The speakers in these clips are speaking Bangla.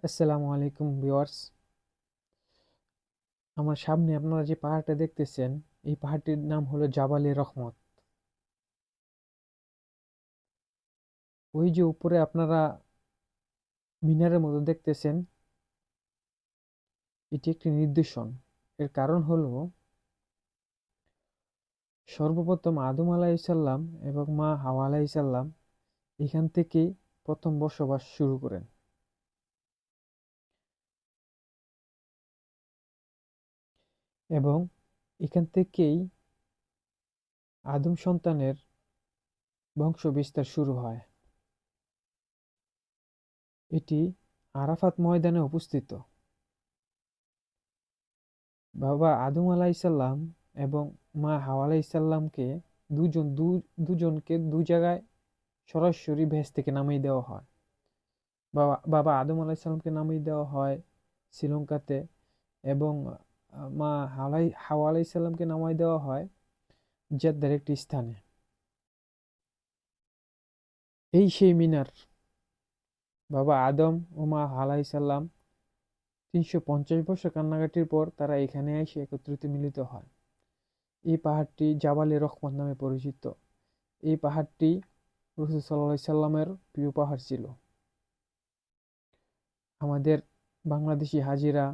আসসালামু আলাইকুম ভিউয়ার্স। আমার সামনে আপনারা যে পাহাড়টা দেখতেছেন, এই পাহাড়টির নাম হলো জাবালে রহমত। ওই যে উপরে আপনারা মিনারের মতো দেখতেছেন, এটি একটি নিদর্শন। এর কারণ হলো, সর্বপ্রথম আদম আলাইসাল্লাম এবং মা হাওয়া আলাইসাল্লাম এখান থেকেই প্রথম বসবাস শুরু করেন। এবং এখান থেকেই আদম সন্তানের বংশ বিস্তার শুরু হয়। এটি আরাফাত ময়দানে অবস্থিত। বাবা আদম আলাইসাল্লাম এবং মা হাওয়া আলাইসাল্লামকে দুজনকে দু জায়গায় সরাসরি ভেস থেকে নামিয়ে দেওয়া হয়। বাবা আদম আলাইসাল্লামকে নামিয়ে দেওয়া হয় শ্রীলঙ্কাতে, এবং মা হাওয়া আলাইসাল্লামকে নামিয়ে দেওয়া হয় জেদ্দার একটি স্থানে। এই সেই মিনার। বাবা আদম ও মা হাওয়া আলাইসাল্লাম 350 বছর কান্নাকাটির পর তারা এখানে এসে একত্রিত মিলিত হয়। এই পাহাড়টি জাবালে রহমত নামে পরিচিত। এই পাহাড়টি রাসূল সাল্লাল্লাহু আলাইহি সাল্লামের প্রিয় পাহাড় ছিল। আমাদের বাংলাদেশি হাজিরা,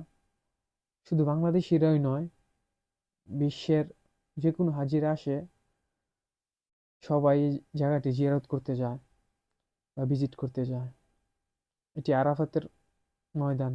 শুধু বাংলাদেশিরাই নয়, বিশ্বের যে কোনো হাজিরা আসে, সবাই এই জায়গাটি জিয়ারত করতে যায় বা ভিজিট করতে যায়। এটি আরাফাতের ময়দান।